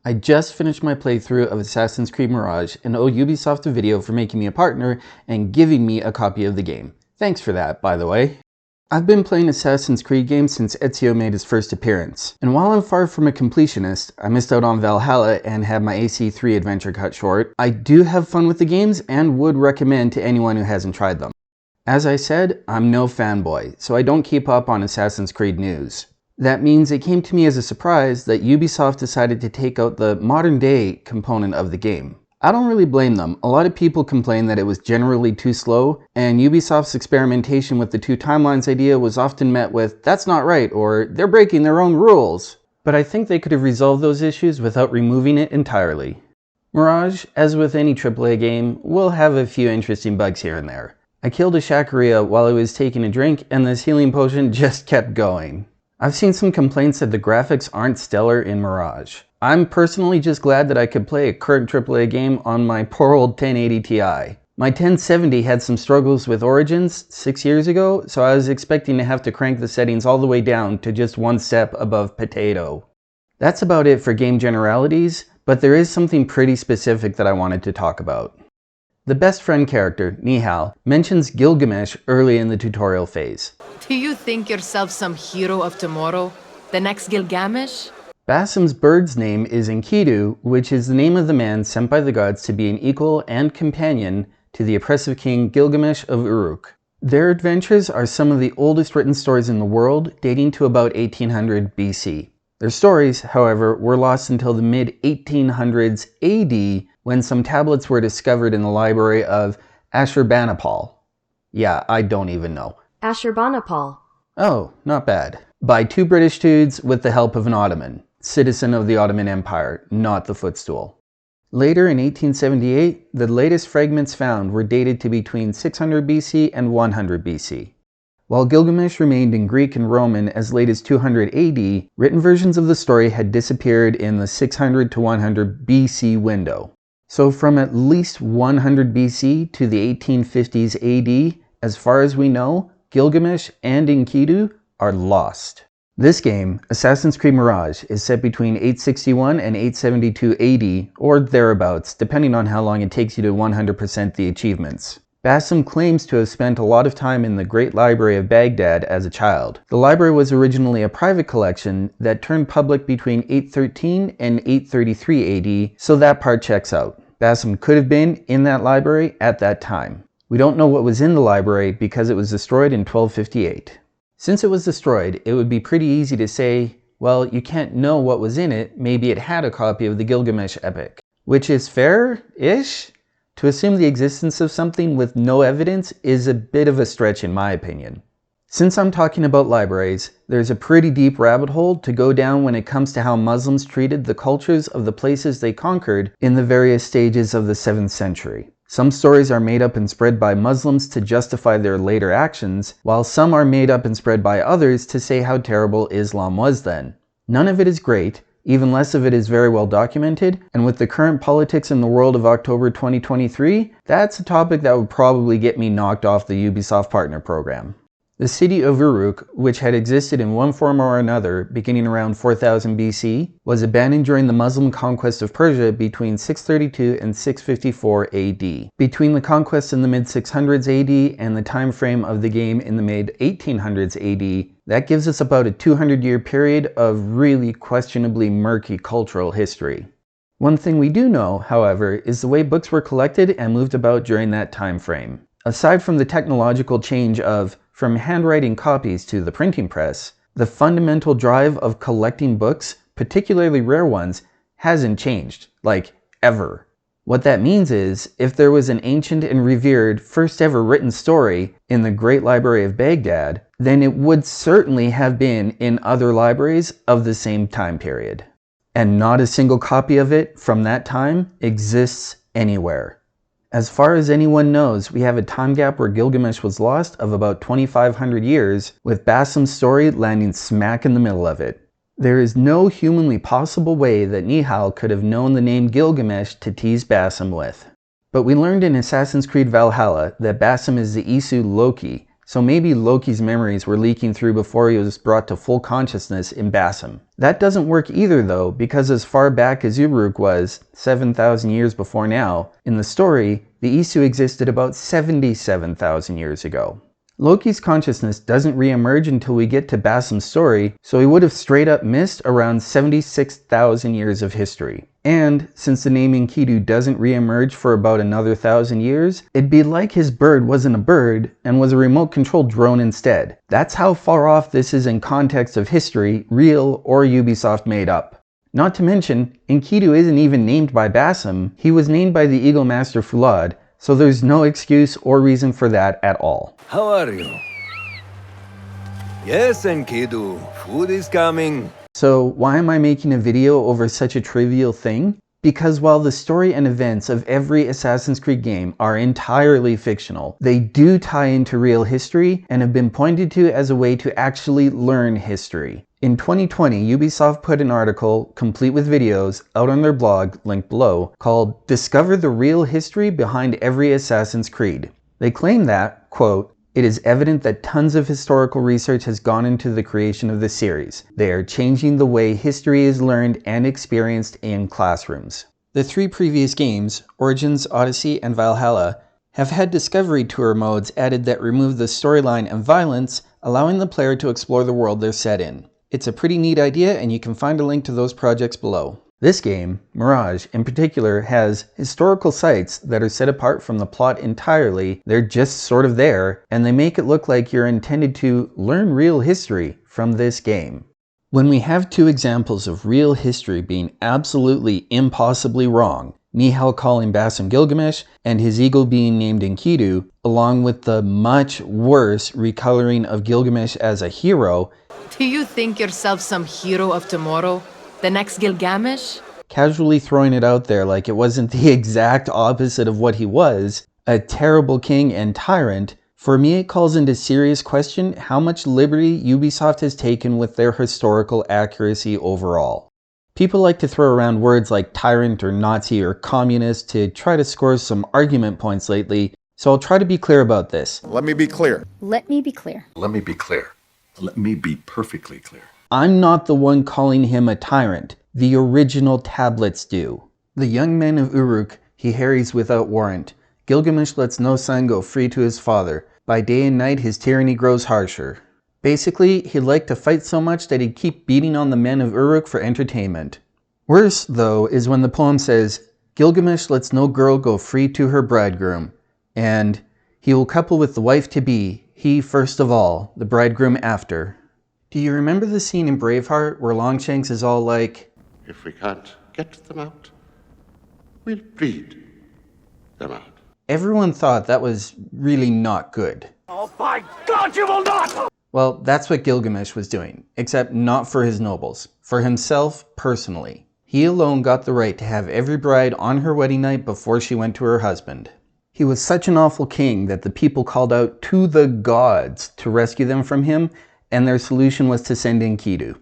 I just finished my playthrough of Assassin's Creed Mirage and owe Ubisoft a video for making me a partner and giving me a copy of the game. Thanks for that, by the way. I've been playing Assassin's Creed games since Ezio made his first appearance, and while I'm far from a completionist, I missed out on Valhalla and had my AC3 adventure cut short, I do have fun with the games and would recommend to anyone who hasn't tried them. As I said, I'm no fanboy, so I don't keep up on Assassin's Creed news. That means it came to me as a surprise that Ubisoft decided to take out the modern day component of the game. I don't really blame them. A lot of people complain that it was generally too slow, and Ubisoft's experimentation with the two timelines idea was often met with, "That's not right," or "They're breaking their own rules." But I think they could have resolved those issues without removing it entirely. Mirage, as with any AAA game, will have a few interesting bugs here and there. I killed a Shakuria while I was taking a drink, and this healing potion just kept going. I've seen some complaints that the graphics aren't stellar in Mirage. I'm personally just glad that I could play a current AAA game on my poor old 1080 Ti. My 1070 had some struggles with Origins 6 years ago, so I was expecting to have to crank the settings all the way down to just one step above potato. That's about it for game generalities, but there is something pretty specific that I wanted to talk about. The best friend character, Nihal, mentions Gilgamesh early in the tutorial phase. Do you think yourself some hero of tomorrow? The next Gilgamesh? Basim's bird's name is Enkidu, which is the name of the man sent by the gods to be an equal and companion to the oppressive king Gilgamesh of Uruk. Their adventures are some of the oldest written stories in the world, dating to about 1800 BC. Their stories, however, were lost until the mid-1800s AD, when some tablets were discovered in the library of Ashurbanipal. Yeah, I don't even know. Ashurbanipal. Oh, not bad. By two British dudes with the help of an Ottoman. Citizen of the Ottoman Empire, not the footstool. Later in 1878, the latest fragments found were dated to between 600 BC and 100 BC. While Gilgamesh remained in Greek and Roman as late as 200 AD, written versions of the story had disappeared in the 600 to 100 BC window. So from at least 100 BC to the 1850s AD, as far as we know, Gilgamesh and Enkidu are lost. This game, Assassin's Creed Mirage, is set between 861 and 872 AD, or thereabouts, depending on how long it takes you to 100% the achievements. Basim claims to have spent a lot of time in the Great Library of Baghdad as a child. The library was originally a private collection that turned public between 813 and 833 AD, so that part checks out. Basim could have been in that library at that time. We don't know what was in the library because it was destroyed in 1258. Since it was destroyed, it would be pretty easy to say, well, you can't know what was in it, maybe it had a copy of the Gilgamesh epic. Which is fair-ish? To assume the existence of something with no evidence is a bit of a stretch in my opinion. Since I'm talking about libraries, there's a pretty deep rabbit hole to go down when it comes to how Muslims treated the cultures of the places they conquered in the various stages of the 7th century. Some stories are made up and spread by Muslims to justify their later actions, while some are made up and spread by others to say how terrible Islam was then. None of it is great, even less of it is very well documented, and with the current politics in the world of October 2023, that's a topic that would probably get me knocked off the Ubisoft Partner Program. The city of Uruk, which had existed in one form or another beginning around 4000 BC, was abandoned during the Muslim conquest of Persia between 632 and 654 AD. Between the conquest in the mid-600s AD and the time frame of the game in the mid-1800s AD, that gives us about a 200-year period of really questionably murky cultural history. One thing we do know, however, is the way books were collected and moved about during that time frame. Aside from the technological change of from handwriting copies to the printing press, the fundamental drive of collecting books, particularly rare ones, hasn't changed, like ever. What that means is, if there was an ancient and revered first ever written story in the Great Library of Baghdad, then it would certainly have been in other libraries of the same time period. And not a single copy of it from that time exists anywhere. As far as anyone knows, we have a time gap where Gilgamesh was lost of about 2,500 years, with Basim's story landing smack in the middle of it. There is no humanly possible way that Nihal could have known the name Gilgamesh to tease Basim with. But we learned in Assassin's Creed Valhalla that Basim is the Isu Loki, so maybe Loki's memories were leaking through before he was brought to full consciousness in Bassam. That doesn't work either though, because as far back as Uruk was, 7,000 years before now, in the story, the Isu existed about 77,000 years ago. Loki's consciousness doesn't re-emerge until we get to Bassam's story, so he would have straight up missed around 76,000 years of history. And since the name Enkidu doesn't re-emerge for about another 1,000 years, it'd be like his bird wasn't a bird and was a remote-controlled drone instead. That's how far off this is in context of history, real or Ubisoft made up. Not to mention, Enkidu isn't even named by Bassam, he was named by the Eagle Master Fulad, so there's no excuse or reason for that at all. How are you? Yes, Enkidu, food is coming. So why am I making a video over such a trivial thing? Because while the story and events of every Assassin's Creed game are entirely fictional, they do tie into real history and have been pointed to as a way to actually learn history. In 2020, Ubisoft put an article, complete with videos, out on their blog, linked below, called "Discover the Real History Behind Every Assassin's Creed." They claim that, quote, "It is evident that tons of historical research has gone into the creation of the series. They are changing the way history is learned and experienced in classrooms." The 3 previous games, Origins, Odyssey, and Valhalla, have had discovery tour modes added that remove the storyline and violence, allowing the player to explore the world they're set in. It's a pretty neat idea, and you can find a link to those projects below. This game, Mirage, in particular, has historical sites that are set apart from the plot entirely. They're just sort of there, and they make it look like you're intended to learn real history from this game. When we have 2 examples of real history being absolutely impossibly wrong, Nihal calling Bassam Gilgamesh and his eagle being named Enkidu, along with the much worse recoloring of Gilgamesh as a hero, Do you think yourself some hero of tomorrow? The next Gilgamesh? casually throwing it out there like it wasn't the exact opposite of what he was, a terrible king and tyrant, for me it calls into serious question how much liberty Ubisoft has taken with their historical accuracy overall. People like to throw around words like tyrant or Nazi or communist to try to score some argument points lately, so I'll try to be clear about this. Let me be clear. Let me be clear. Let me be clear. Let me be perfectly clear. I'm not the one calling him a tyrant. The original tablets do. The young men of Uruk he harries without warrant. Gilgamesh lets no son go free to his father. By day and night his tyranny grows harsher. Basically, he'd like to fight so much that he'd keep beating on the men of Uruk for entertainment. Worse, though, is when the poem says, Gilgamesh lets no girl go free to her bridegroom, and he will couple with the wife-to-be, he first of all, the bridegroom after. Do you remember the scene in Braveheart where Longshanks is all like, "If we can't get them out, we'll breed them out." Everyone thought that was really not good. Oh, by God, you will not! Well, that's what Gilgamesh was doing, except not for his nobles, for himself personally. He alone got the right to have every bride on her wedding night before she went to her husband. He was such an awful king that the people called out to the gods to rescue them from him, and their solution was to send Enkidu.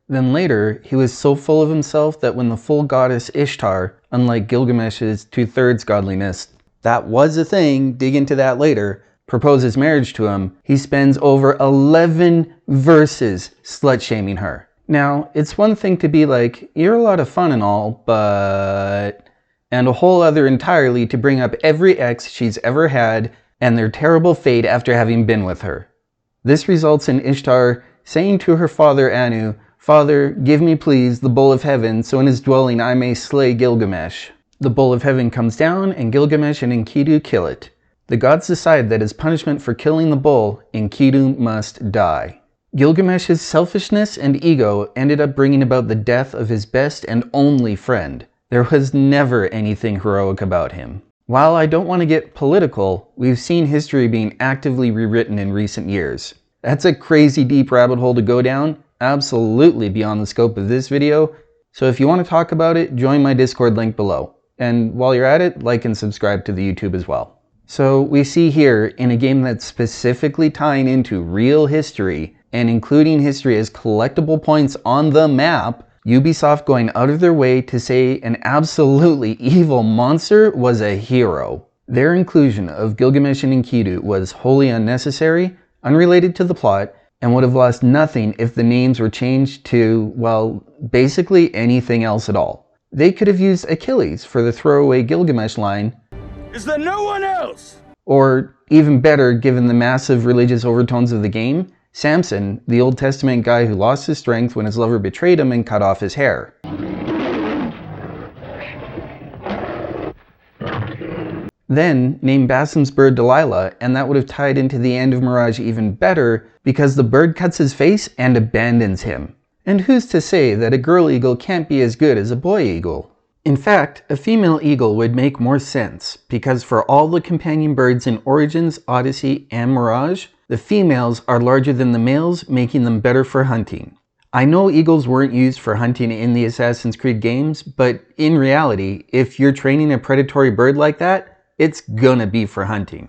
Then later, he was so full of himself that when the full goddess Ishtar, unlike Gilgamesh's 2/3 godliness, that was a thing, dig into that later, proposes marriage to him, he spends over 11 verses slut-shaming her. Now, it's one thing to be like, you're a lot of fun and all, but... and a whole other entirely to bring up every ex she's ever had and their terrible fate after having been with her. This results in Ishtar saying to her father Anu, "Father, give me please the bull of heaven, so in his dwelling I may slay Gilgamesh." The bull of heaven comes down, and Gilgamesh and Enkidu kill it. The gods decide that as punishment for killing the bull, Enkidu must die. Gilgamesh's selfishness and ego ended up bringing about the death of his best and only friend. There was never anything heroic about him. While I don't want to get political, we've seen history being actively rewritten in recent years. That's a crazy deep rabbit hole to go down, absolutely beyond the scope of this video, so if you want to talk about it, join my Discord link below. And while you're at it, like and subscribe to the YouTube as well. So we see here, in a game that's specifically tying into real history, and including history as collectible points on the map, Ubisoft going out of their way to say an absolutely evil monster was a hero. Their inclusion of Gilgamesh and Enkidu was wholly unnecessary, unrelated to the plot, and would have lost nothing if the names were changed to, well, basically anything else at all. They could have used Achilles for the throwaway Gilgamesh line, Is there no one else? or even better, given the massive religious overtones of the game, Samson, the Old Testament guy who lost his strength when his lover betrayed him and cut off his hair. Then, name Bassem's bird Delilah, and that would have tied into the end of Mirage even better, because the bird cuts his face and abandons him. And who's to say that a girl eagle can't be as good as a boy eagle? In fact, a female eagle would make more sense, because for all the companion birds in Origins, Odyssey, and Mirage, the females are larger than the males, making them better for hunting. I know eagles weren't used for hunting in the Assassin's Creed games, but in reality, if you're training a predatory bird like that, it's gonna be for hunting.